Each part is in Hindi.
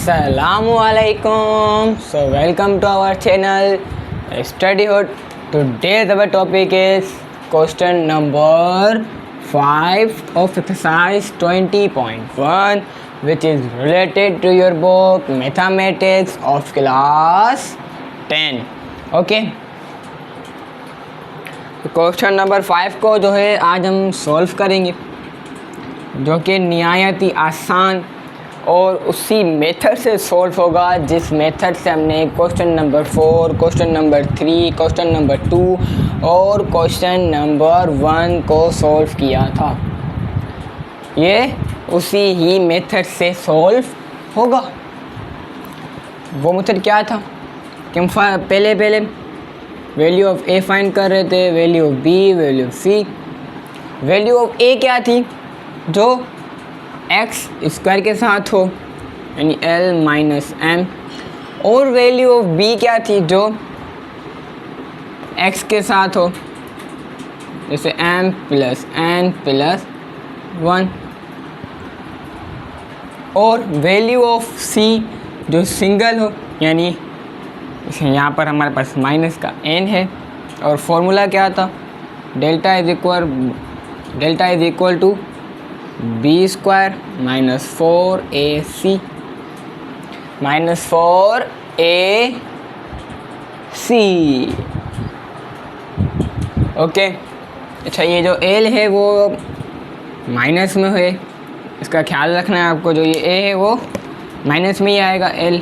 Assalamualaikum. So welcome to our channel Studyhood. Today's our topic is question number 5 of exercise 20.1, which is related to your book Mathematics of class 10. Okay. Question number 5 को जो है आज हम सॉल्व करेंगे, जो कि निहायत ही आसान और उसी मेथड से सॉल्व होगा जिस मेथड से हमने question number 4, question number 3, question number 2 और क्वेश्चन नंबर 1 को सॉल्व किया था। ये उसी ही मेथड से सॉल्व होगा। वो मेथड क्या था कि हम पहले वैल्यू ऑफ ए फाइंड कर रहे थे, value of B, value of C. Value of A क्या थी? जो एक्स स्क्वायर के साथ हो, यानी एल माइनस एम। और वैल्यू ऑफ बी क्या थी? जो एक्स के साथ हो, जैसे एम प्लस एन प्लस 1। और वैल्यू ऑफ सी जो सिंगल हो, यानी यहाँ पर हमारे पास माइनस का एन है। और फॉर्मूला क्या था? Delta is equal to B square minus 4ac minus 4ac। Okay, अच्छा, ये जो एल है वो माइनस में है, इसका ख्याल रखना है आपको। जो ये ए है वो माइनस में ही आएगा, एल।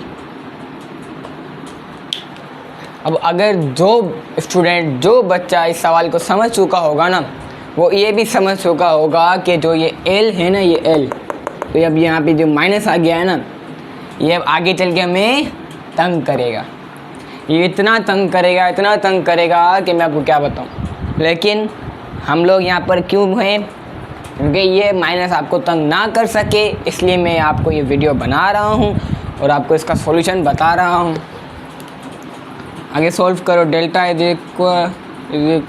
अब अगर जो बच्चा इस सवाल को समझ चुका होगा ना, वो ये भी समझ चुका होगा कि जो ये एल है ना, ये एल, तो अब यहाँ पे जो माइनस आ गया है ना, ये अब आगे चल के हमें तंग करेगा। ये इतना तंग करेगा कि मैं आपको क्या बताऊँ। लेकिन हम लोग यहाँ पर क्यों हैं? क्योंकि ये माइनस आपको तंग ना कर सके, इसलिए मैं आपको ये वीडियो बना रहा हूँ और आपको इसका सॉल्यूशन बता रहा हूँ। आगे सॉल्व करो। डेल्टा इज इक्वल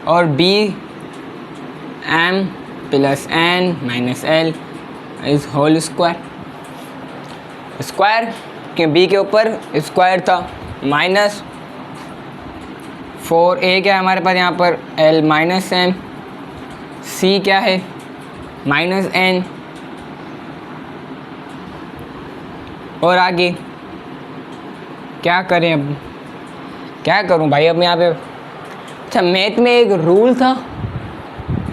और B M plus N minus L is whole square के बी के ऊपर स्क्वायर था, माइनस 4a क्या है हमारे पास यहाँ पर? L minus M. सी क्या है? Minus N. और आगे क्या करें? अब क्या करूं भाई? अब यहाँ पे अच्छा, मैथ में एक रूल था,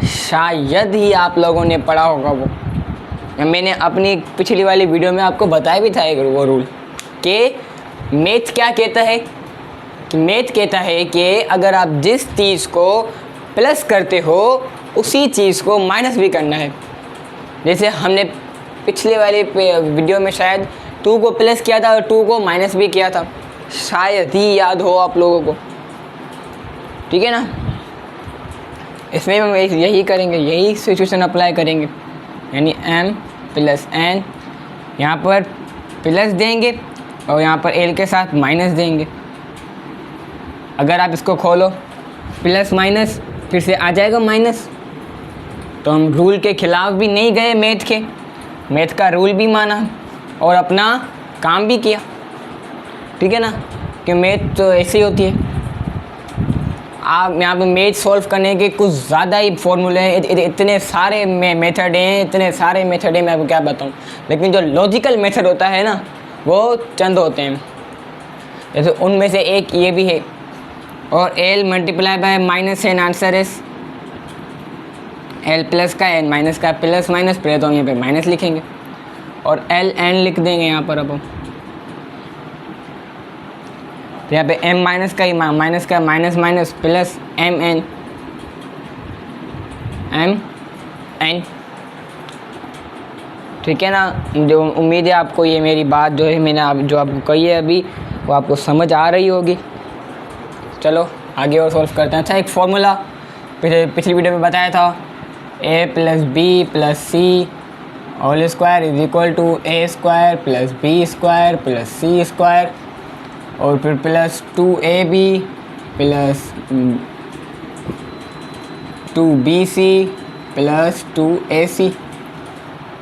शायद ही आप लोगों ने पढ़ा होगा वो। मैंने अपनी पिछली वाली वीडियो में आपको बताया भी था एक वो रूल, कि मैथ क्या कहता है। कि मैथ कहता है कि अगर आप जिस चीज़ को प्लस करते हो उसी चीज़ को माइनस भी करना है। जैसे हमने पिछले वाली वीडियो में शायद 2 को प्लस किया था और 2 को माइनस भी किया था, शायद ही याद हो आप लोगों को। ठीक है ना? इसमें हम यही करेंगे, यही सिचुएशन अप्लाई करेंगे, यानी m प्लस एन, यहाँ पर प्लस देंगे और यहाँ पर l के साथ माइनस देंगे। अगर आप इसको खोलो, प्लस माइनस फिर से आ जाएगा माइनस। तो हम रूल के ख़िलाफ़ भी नहीं गए, मैथ का रूल भी माना और अपना काम भी किया। ठीक है ना? कि मैथ तो ऐसी होती है। आप यहाँ पे मैथ सॉल्व करने के कुछ ज़्यादा ही फॉर्मूले हैं, इतने सारे मेथड हैं, मैं आपको क्या बताऊँ। लेकिन जो लॉजिकल मेथड होता है ना, वो चंद होते हैं। जैसे उनमें से एक ये भी है। और L multiply by minus N, answer is L plus का एन माइनस का प्लस माइनस, पहले तो हम यहाँ पे माइनस लिखेंगे और एल एन लिख देंगे यहाँ पर। अब तो यहाँ पे m माइनस का ही माइनस का minus minus plus M N. ठीक है ना? जो उम्मीद है आपको ये मेरी बात जो है मैंने जो आपको कही है अभी, वो आपको समझ आ रही होगी। चलो आगे और सॉल्व करते हैं। अच्छा, एक फॉर्मूला पिछली वीडियो में बताया था, a plus B plus C whole square is equal to a square plus B square plus C square, और फिर plus 2ab plus 2bc plus 2ac।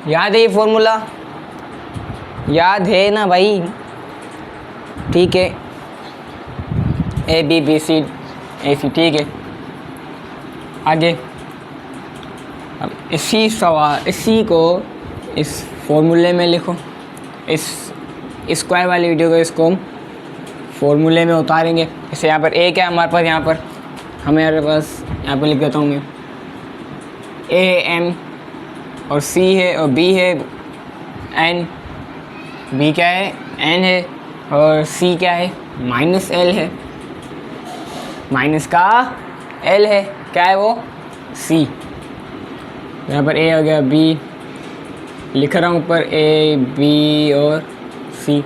याद है ये फॉर्मूला? याद है ना भाई? ठीक है, ए बी बी सी ए सी, ठीक है। आगे अब इसी को इस फॉर्मूले में लिखो। इस स्क्वायर वाली वीडियो को इसको हम फॉर्मूले में उतारेंगे। जैसे यहाँ पर ए क्या है हमारे पास, यहाँ पर हमारे पास यहाँ पर लिख देता हूँ मैं, ए एम और सी है और बी है एन, बी क्या है एन है, और सी क्या है माइनस एल है, माइनस का एल है, क्या है वो सी। यहाँ पर ए हो गया, बी लिख रहा हूँ ऊपर, ए बी और सी,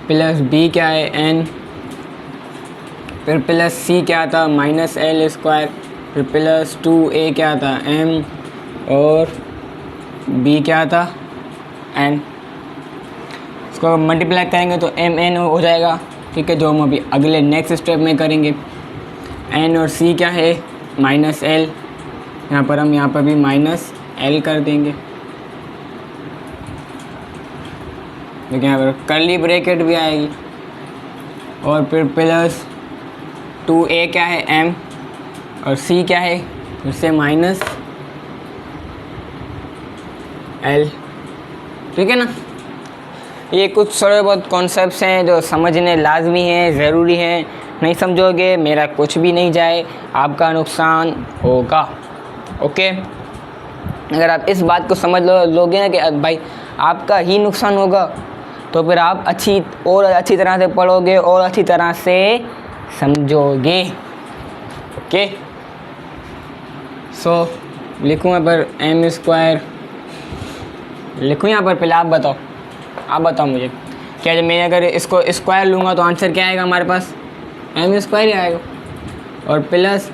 प्लस बी क्या है एन, फिर प्लस सी क्या था माइनस एल स्क्वायर, फिर प्लस 2a क्या था एम, और b क्या था एन। इसको मल्टीप्लाई करेंगे तो एम एन हो जाएगा, ठीक है, जो हम अभी अगले नेक्स्ट स्टेप में करेंगे। एन और सी क्या है माइनस एल, यहाँ पर हम यहाँ पर भी माइनस एल कर देंगे, देखिए यहाँ पर कर्ली ब्रैकेट भी आएगी, और फिर प्लस 2a क्या है m और c क्या है फिर से माइनस l, ठीक है ना। ये कुछ थोड़े बहुत कॉन्सेप्ट्स हैं जो समझने लाजमी हैं, ज़रूरी हैं, नहीं समझोगे मेरा कुछ भी नहीं जाए, आपका नुकसान होगा। ओके, अगर आप इस बात को समझ लोगे ना कि भाई आपका ही नुकसान होगा, तो फिर आप अच्छी तरह से पढ़ोगे और अच्छी तरह से समझोगे। ओके, सो लिखूँ यहाँ पर एम स्क्वायर, लिखूँ यहाँ पर, पहले आप बताओ मुझे, क्या जब मैं अगर इसको स्क्वायर लूँगा तो आंसर क्या आएगा हमारे पास, एम स्क्वायर ही आएगा, और प्लस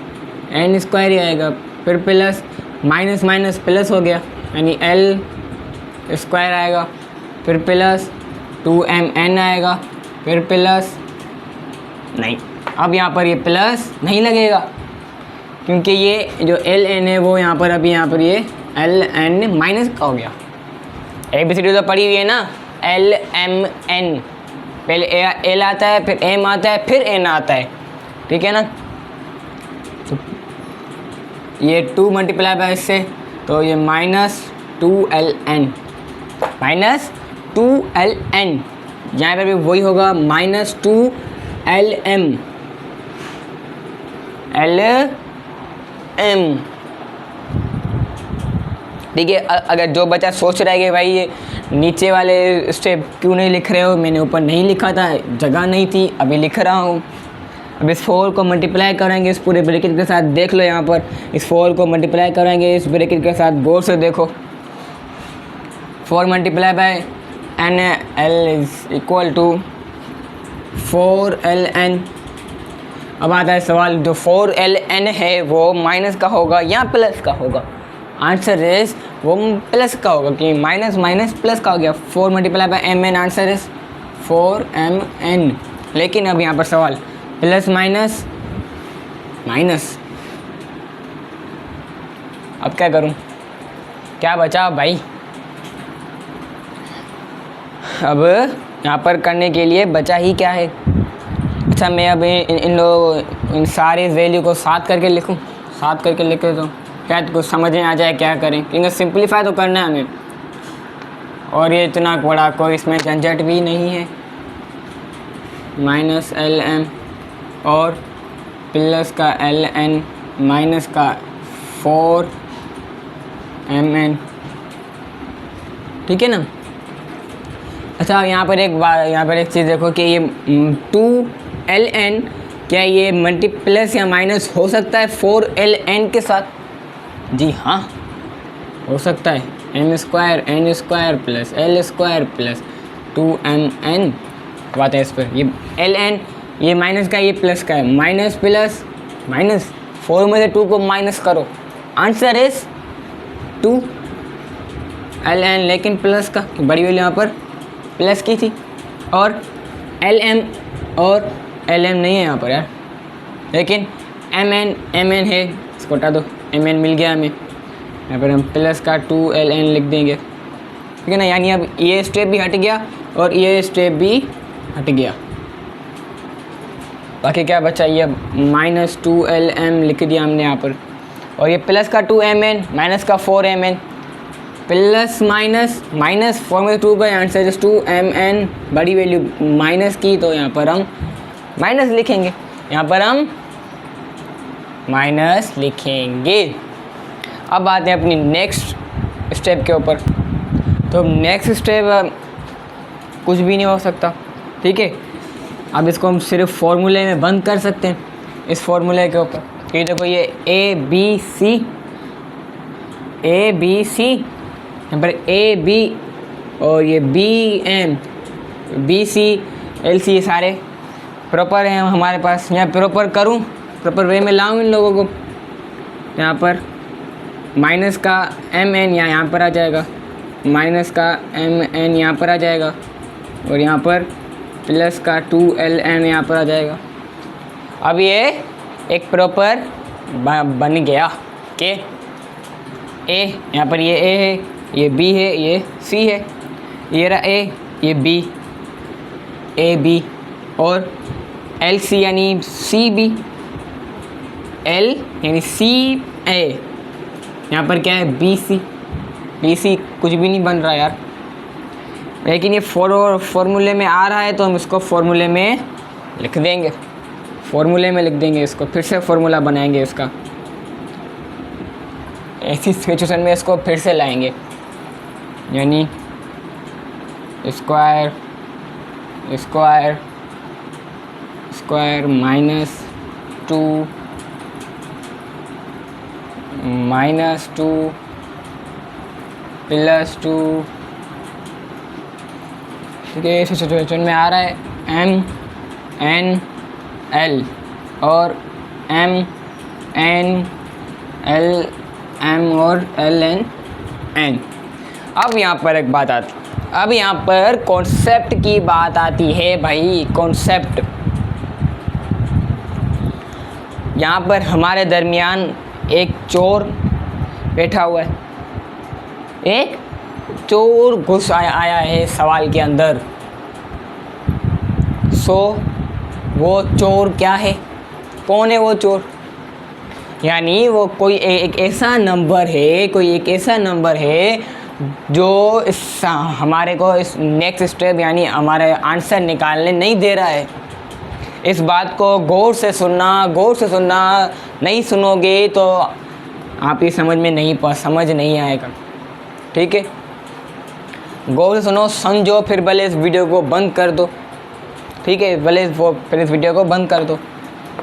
एन स्क्वायर ही आएगा, फिर प्लस माइनस माइनस प्लस हो गया यानी एल स्क्वायर आएगा, फिर प्लस 2mn आएगा, फिर प्लस नहीं, अब यहाँ पर ये प्लस नहीं लगेगा क्योंकि ये जो एल एन है वो यहाँ पर ये एल एन माइनस का हो गया। ABCD तो पढ़ी हुई है ना, एल एम एन, पहले एल आता है, फिर एम आता है, फिर एन आता है, ठीक है ना। तो ये 2 मल्टीप्लाई बाय इससे, तो ये माइनस 2ln, माइनस 2ln, यहाँ पर भी वही होगा माइनस 2lm, lm, ठीक है। अगर जो बच्चा सोच रहा है कि भाई ये नीचे वाले स्टेप क्यों नहीं लिख रहे हो, मैंने ऊपर नहीं लिखा था, जगह नहीं थी, अभी लिख रहा हूँ। अब इस 4 को मल्टीप्लाई करेंगे इस पूरे ब्रैकेट के साथ, देख लो यहाँ पर इस 4 को मल्टीप्लाई करेंगे इस ब्रैकेट के साथ, गौर से देखो, 4 multiply by N L is equal to 4ln। अब आता है सवाल, जो 4ln है वो माइनस का होगा या प्लस का होगा, आंसर इज वो प्लस का होगा कि माइनस माइनस प्लस का हो गया, 4 multiply by M N, answer is 4mn। लेकिन अब यहाँ पर सवाल प्लस माइनस माइनस, अब क्या करूँ, क्या बचा भाई। अब यहाँ पर करने के लिए बचा ही क्या है। अच्छा, मैं अब इन सारे वैल्यू को साथ करके लिखूँ, साथ करके लिख देता हूँ, क्या कुछ समझ में आ जाए क्या करें, क्योंकि सिंपलीफाई तो करना है हमें, और ये इतना बड़ा कोई इसमें झंझट भी नहीं है। माइनस lm और प्लस का ln माइनस का 4mn, ठीक है ना। अच्छा, यहाँ पर एक चीज़ देखो कि ये 2ln क्या ये मल्टीप्लस या माइनस हो सकता है 4ln के साथ? जी हाँ, हो सकता है। m square n square plus l square plus 2mn बात है इस पर, ये ln ये माइनस का ये प्लस का है, माइनस प्लस माइनस, 4 में से 2 को माइनस करो, आंसर इज 2ln, लेकिन प्लस का बड़ी वैल्यू यहाँ पर प्लस की थी, और lm और lm नहीं है यहाँ पर यार, लेकिन mn है, इसको हटा दो, mn मिल गया हमें, यहाँ पर हम प्लस का 2ln लिख देंगे, ठीक है ना। यानी अब ये स्टेप भी हट गया और ये स्टेप भी हट गया। बाकी क्या बचा, ये -2lm लिख दिया हमने यहाँ पर, और ये प्लस का 2mn माइनस का 4mn, प्लस माइनस माइनस 4/2 का आंसर इज 2mn, बड़ी वैल्यू माइनस की, तो यहाँ पर हम माइनस लिखेंगे, यहाँ पर हम माइनस लिखेंगे। अब आते हैं अपनी नेक्स्ट स्टेप के ऊपर। तो नेक्स्ट स्टेप कुछ भी नहीं हो सकता, ठीक है। अब इसको हम सिर्फ फॉर्मूले में बंद कर सकते हैं, इस फॉर्मूले के ऊपर। ये देखो, ये ए बी सी, यहाँ पर ए बी और ये BC LC, ये सारे प्रॉपर हैं हमारे पास। यहाँ प्रॉपर करूँ, प्रॉपर वे में लाऊँ इन लोगों को। यहाँ पर माइनस का mn यहाँ पर आ जाएगा, माइनस का mn यहाँ पर आ जाएगा, और यहाँ पर प्लस का 2ln यहाँ पर आ जाएगा। अब ये एक प्रॉपर बन गया कि ए, यहाँ पर ये ए है, ये बी है, ये सी है, ये रहा ए, ये बी, ए बी, और एल सी यानी सी बी, एल यानी सी ए, यहाँ पर क्या है बी सी कुछ भी नहीं बन रहा यार, लेकिन ये फॉर्मूले में आ रहा है तो हम इसको फॉर्मूले में लिख देंगे, फॉर्मूले में लिख देंगे इसको, फिर से फॉर्मूला बनाएंगे इसका। ऐसी सिचुएशन में इसको फिर से लाएंगे, यानी स्क्वायर स्क्वायर स्क्वायर -2 प्लस 2, ठीक है। इस सिचुएशन में आ रहा है M N L और M N L M और L N N। अब यहाँ पर एक बात आती, अब यहाँ पर कॉन्सेप्ट की बात आती है भाई, कॉन्सेप्ट। यहाँ पर हमारे दरमियान एक चोर बैठा हुआ है, एक चोर घुस आया है सवाल के अंदर। सो वो चोर क्या है, कौन है वो चोर? यानी वो कोई एक ऐसा नंबर है, कोई एक ऐसा नंबर है जो इस हमारे को इस नेक्स्ट स्टेप यानी हमारे आंसर निकालने नहीं दे रहा है। इस बात को गौर से सुनना, नहीं सुनोगे तो आप ये समझ नहीं आएगा, ठीक है। गौर से सुनो, समझो, फिर भले इस वीडियो को बंद कर दो, ठीक है। भले फिर इस वीडियो को बंद कर दो।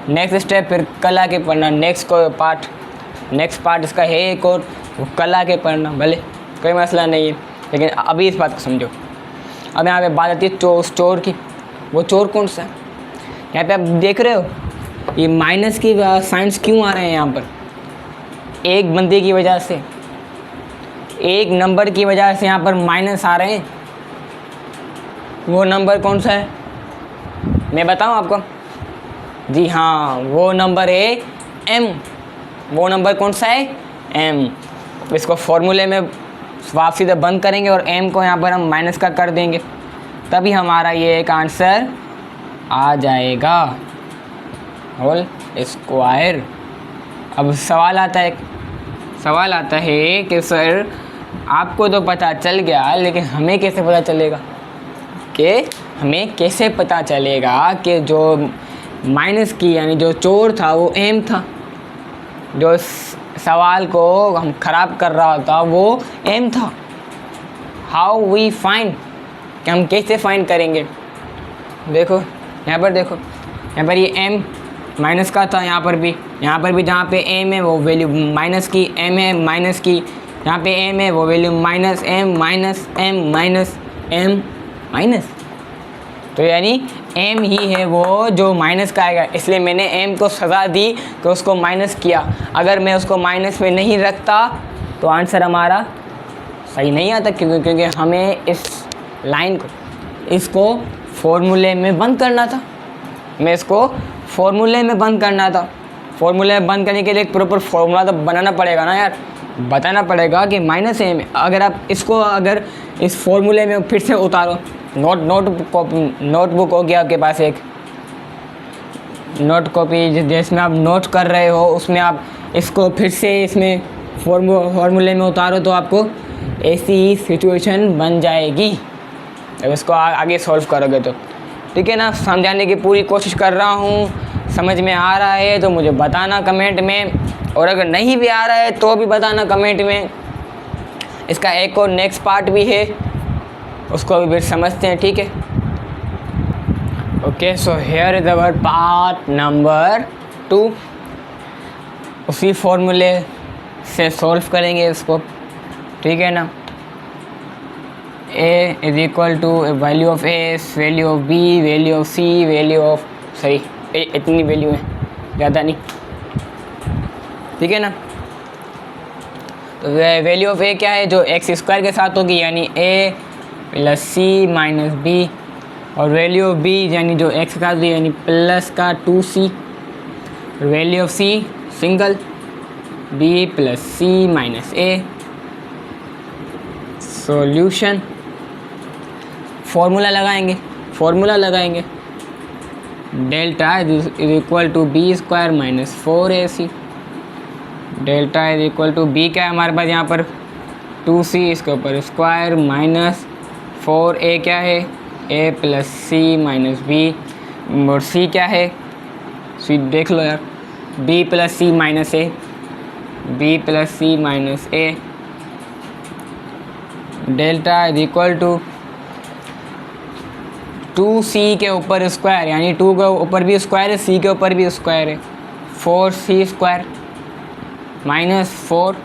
नेक्स्ट स्टेप फिर कल आके पढ़ना, नेक्स्ट पार्ट इसका है एक और, वो कल आके पढ़ना, भले कोई मसला नहीं है, लेकिन अभी इस बात को समझो। अब यहाँ पे बात आती है चोर की। वो चोर कौन सा है? यहाँ पे आप देख रहे हो ये माइनस की साइंस क्यों आ रहे हैं यहाँ पर? एक बंदे की वजह से, एक नंबर की वजह से यहाँ पर माइनस आ रहे हैं। वो नंबर कौन सा है मैं बताऊँ आपको? जी हाँ, वो नंबर है m। वो नंबर कौन सा है? m। इसको फॉर्मूले में आप सीधे बंद करेंगे और m को यहाँ पर हम माइनस का कर देंगे, तभी हमारा ये एक आंसर आ जाएगा, होल स्क्वायर। अब सवाल आता है कि सर आपको तो पता चल गया, लेकिन हमें कैसे पता चलेगा कि जो माइनस की यानी जो चोर था वो m था, जो सवाल को हम ख़राब कर रहा था वो m था। हाउ वी फाइंड, कि हम कैसे फाइंड करेंगे? देखो यहाँ पर ये m माइनस का था, यहाँ पर भी जहाँ पे m है वो वैल्यू माइनस की m है, माइनस की यहाँ पे m है वो वैल्यू माइनस m माइनस, तो यानी m ही है वो जो माइनस का आएगा। इसलिए मैंने m को सज़ा दी कि उसको माइनस किया। अगर मैं उसको माइनस में नहीं रखता तो आंसर हमारा सही नहीं आता, क्योंकि हमें इस लाइन को, इसको फॉर्मूले में बंद करना था। फॉर्मूले में बंद करने के लिए एक प्रॉपर फॉर्मूला तो बनाना पड़ेगा ना यार। बताना पड़ेगा कि माइनस ए में अगर आप इसको अगर इस फॉर्मूले में फिर से उतारो, नोटबुक हो गया आपके पास एक नोट कॉपी जिसमें आप नोट कर रहे हो, उसमें आप इसको फिर से इसमें फॉर्मूले में उतारो तो आपको ऐसी ही सिचुएशन बन जाएगी जब इसको आगे सॉल्व करोगे तो। ठीक है ना, समझाने की पूरी कोशिश कर रहा हूँ। समझ में आ रहा है तो मुझे बताना कमेंट में, और अगर नहीं भी आ रहा है तो भी बताना कमेंट में। इसका एक और नेक्स्ट पार्ट भी है, उसको भी फिर समझते हैं। ठीक है, okay, so here is our part number 2। उसी फॉर्मूले से सॉल्व करेंगे इसको। ठीक है ना, a is equal to value of a, value of b, value of c, value of सही इतनी वैल्यू है, ज़्यादा नहीं। ठीक है ना, तो वैल्यू ऑफ a क्या है, जो एक्स स्क्वायर के साथ होगी, यानी a plus C minus B, और वैल्यू ऑफ b यानी जो x के साथ होगी, यानी प्लस का 2c, value of c single b plus c minus a। Solution formula लगाएंगे delta is equal to B square minus 4ac। Delta is equal to B क्या है हमारे पास यहाँ पर 2c, इसके ऊपर स्क्वायर माइनस 4a क्या है a plus C minus B, और c क्या है c देख लो यार, b plus C minus a, b plus C minus a। Delta is equal to 2c के ऊपर स्क्वायर, यानी 2 के ऊपर भी स्क्वायर है, c के ऊपर भी स्क्वायर है, 4c स्क्वायर माइनस 4।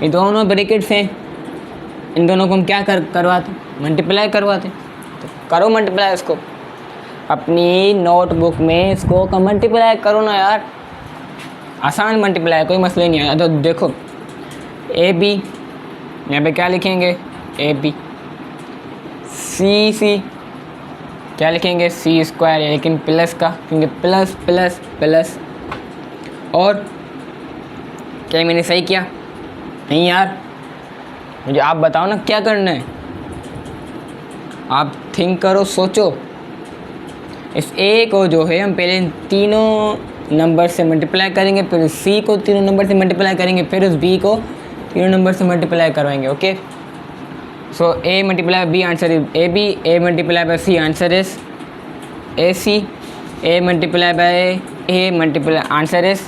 ये दोनों ब्रैकेट्स हैं, इन दोनों को हम क्या करवाते, मल्टीप्लाई करवाते। तो करो मल्टीप्लाई इसको, अपनी नोटबुक में इसको मल्टीप्लाई करो ना यार, आसान मल्टीप्लाई, कोई मसला नहीं है। तो देखो ए बी, यहाँ पे क्या लिखेंगे ए बी, सी क्या लिखेंगे सी स्क्वायर, लेकिन प्लस का, क्योंकि प्लस प्लस प्लस। और क्या मैंने सही किया? नहीं यार, मुझे आप बताओ ना क्या करना है, आप थिंक करो, सोचो। इस ए को जो है हम पहले इन तीनों नंबर से मल्टीप्लाई करेंगे, फिर उस सी को तीनों नंबर से मल्टीप्लाई करेंगे, फिर उस बी को तीनों नंबर से मल्टीप्लाई करवाएंगे। Okay, so A multiply B answer is A B, A multiply by C answer is A C, A multiply by A multiply answer is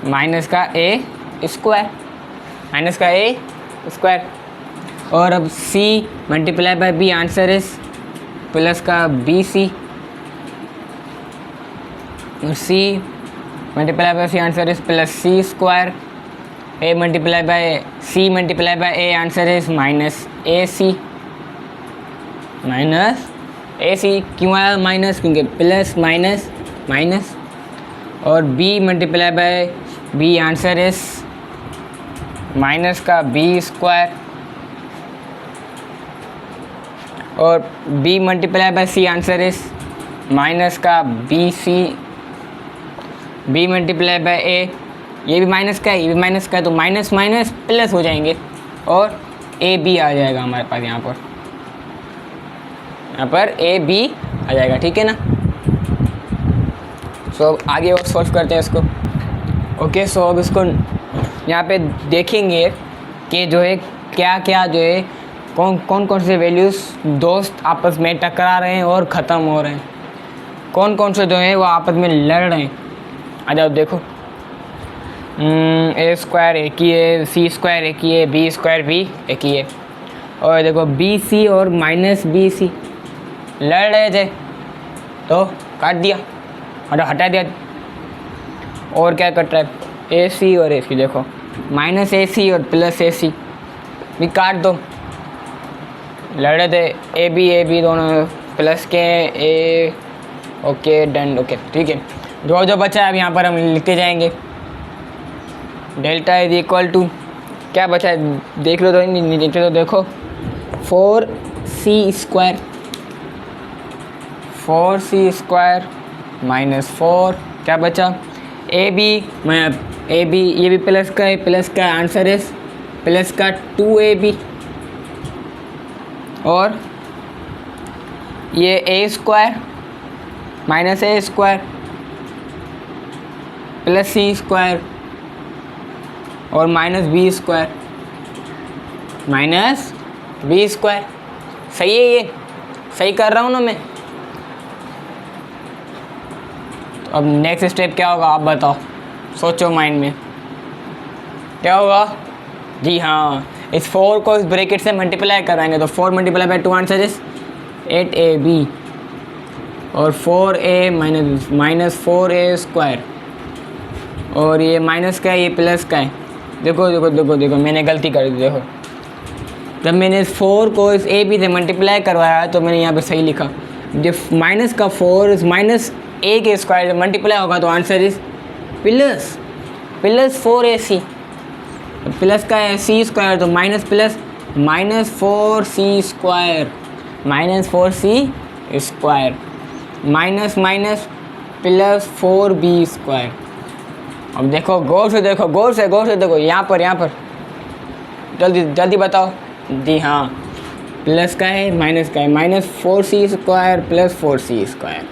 minus का ए स्क्वायर, माइनस का ए स्क्वायर। और अब C multiply by B answer is plus का बी सी, और C multiply by C answer is plus C square. A multiply by C multiply by A answer is minus A C, minus A C. क्यों आया माइनस? क्योंकि प्लस माइनस माइनस। और B multiply by B answer is minus का बी स्क्वायर, और B multiply by C answer is minus का B C, B multiply by A, ये भी माइनस का है, ये भी माइनस का है, तो माइनस माइनस प्लस हो जाएंगे, और ए बी आ जाएगा हमारे पास यहाँ पर ए बी आ जाएगा। ठीक है ना, सो अब आगे और सॉल्व करते हैं इसको। ओके, सो अब इसको यहाँ पे देखेंगे कि जो है क्या क्या जो है कौन से वैल्यूज़ दोस्त आपस में टकरा रहे हैं और ख़त्म हो रहे हैं, कौन से जो है वो आपस में लड़ रहे हैं। आ जाओ देखो, ए स्क्वायर एक ही है, सी स्क्वायर एक ही है, बी स्क्वायर भी एक ही है। और देखो बी सी और माइनस बी सी लड़ रहे थे, तो काट दिया, हटा दिया। और क्या कट रहा है? ए सी और ए सी, देखो माइनस ए सी और प्लस ए सी भी काट दो। लड़ रहे थे ए बी दोनों प्लस के ए, ओके डन। ओके ठीक है, जो बचा है अब यहाँ पर हम लिखते जाएंगे। डेल्टा इज इक्वल टू क्या बचा है देख लो, तो नीचे तो देखो 4c स्क्वायर माइनस 4 क्या बचा, ए बी मैं ए बी, ये भी प्लस का है, प्लस का आंसर है प्लस का 2ab, और ये A square minus A square plus C square और minus B square minus B square. सही है, ये सही कर रहा हूँ ना मैं? तो अब नेक्स्ट स्टेप क्या होगा आप बताओ, सोचो माइंड में क्या होगा। जी हाँ, इस 4 को इस ब्रैकेट से मल्टीप्लाई कराएंगे तो 4 multiply bye 2 answer is 8ab और 4a माइनस 4a स्क्वायर, और ये माइनस का है ये प्लस का है। देखो देखो देखो देखो मैंने गलती कर दी। देखो जब मैंने इस 4 को इस ए बी से मल्टीप्लाई करवाया तो मैंने यहाँ पे सही लिखा। जब माइनस का 4 इस माइनस ए के स्क्वायर से मल्टीप्लाई होगा तो answer is plus 4ac, plus का है सी स्क्वायर तो minus plus minus 4c square minus minus plus 4b square. अब देखो गौर से देखो, गौर से देखो, यहाँ पर जल्दी बताओ। जी हाँ, प्लस का है माइनस का है, minus 4c square plus 4c square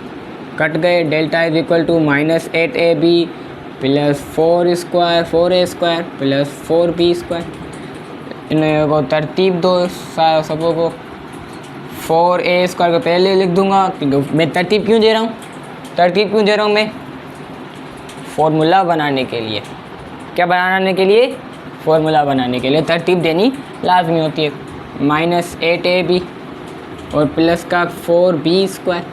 cut गए, delta is equal to minus 8ab plus 4a square plus 4b square. इन्हें को तरतीब दो सबों को। 4a स्क्वायर को पहले लिख दूंगा क्योंकि मैं तरतीब क्यों दे रहा हूँ मैं? फॉर्मूला बनाने के लिए। क्या बनाने के लिए? फॉर्मूला बनाने के लिए तरतीब देनी लाजमी होती है। माइनस 8ab और प्लस का 4b स्क्वायर।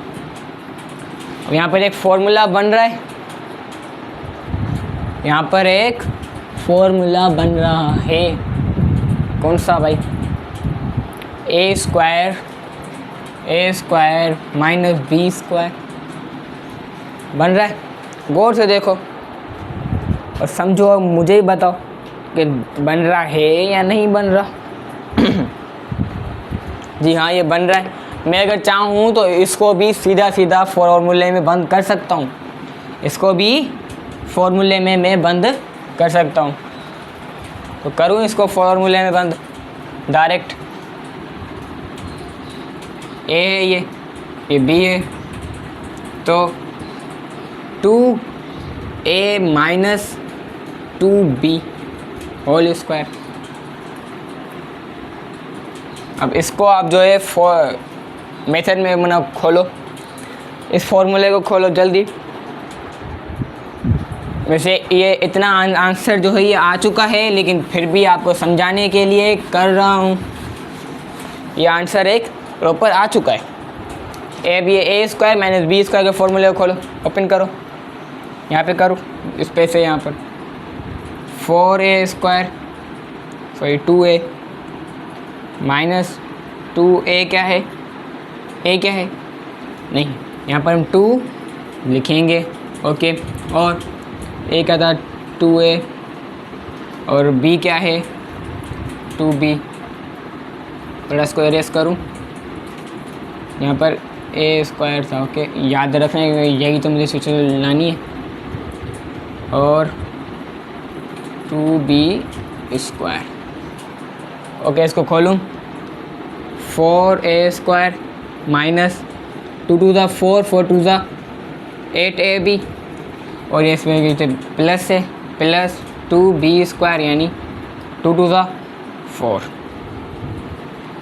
अब यहाँ पर एक फॉर्मूला बन रहा है, कौन सा भाई? ए स्क्वायर माइनस बी स्क्वायर बन रहा है। गौर से देखो और समझो, अब मुझे ही बताओ कि बन रहा है या नहीं बन रहा। जी हाँ, ये बन रहा है। मैं अगर चाहूँ तो इसको भी सीधा फॉर्मूले में बंद कर सकता हूँ, मैं बंद कर सकता हूँ। तो करूँ इसको फॉर्मूले में बंद डायरेक्ट। ए है ये बी है, तो 2a minus 2b whole square. अब इसको आप जो है मेथड में मना खोलो, इस फॉर्मूले को खोलो जल्दी। वैसे ये इतना आंसर जो है ये आ चुका है, लेकिन फिर भी आपको समझाने के लिए कर रहा हूँ। ये आंसर एक प्रॉपर आ चुका है। अब ये A square minus B square के फॉर्मूले को खोलो, ओपन करो, यहाँ पे करो इस पे से, यहाँ पर 4a square 2a minus 2a क्या है, नहीं, यहाँ पर हम 2 लिखेंगे, ओके। और a क्या था 2a और b क्या है 2b। प्लस को एरेस करूँ, यहाँ पर a स्क्वायर था, ओके, याद रखना यही तो मुझे सिचुएशन लानी है। और 2b स्क्वायर, ओके। इसको खोलूँ, 4a स्क्वायर माइनस 2 टू ज़ा 4 टू ज़ा 8ab, और ये इसमें प्लस है, प्लस 2b स्क्वायर यानी 2 टू ज़ा 4।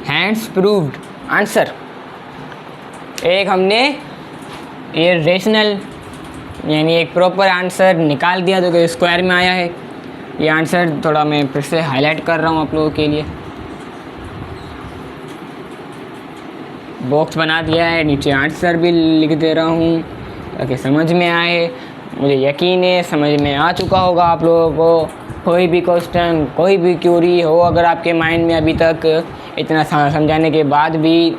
Hands proved answer. एक हमने ये रेशनल यानी एक प्रॉपर आंसर निकाल दिया जो कि स्क्वायर में आया है। ये आंसर थोड़ा मैं फिर से हाईलाइट कर रहा हूँ आप लोगों के लिए। बॉक्स बना दिया है, नीचे आंसर भी लिख दे रहा हूँ ताकि समझ में आए। मुझे यकीन है समझ में आ चुका होगा आप लोगों को। कोई भी क्वेश्चन, कोई भी क्यूरी हो अगर आपके माइंड में अभी तक इतना समझाने के बाद भी,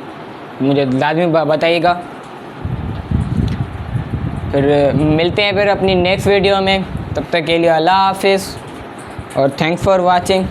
मुझे लाजमी बताइएगा। फिर मिलते हैं फिर अपनी नेक्स्ट वीडियो में। तब तक के लिए अल्लाह हाफिज़ और थैंक्स फॉर वाचिंग।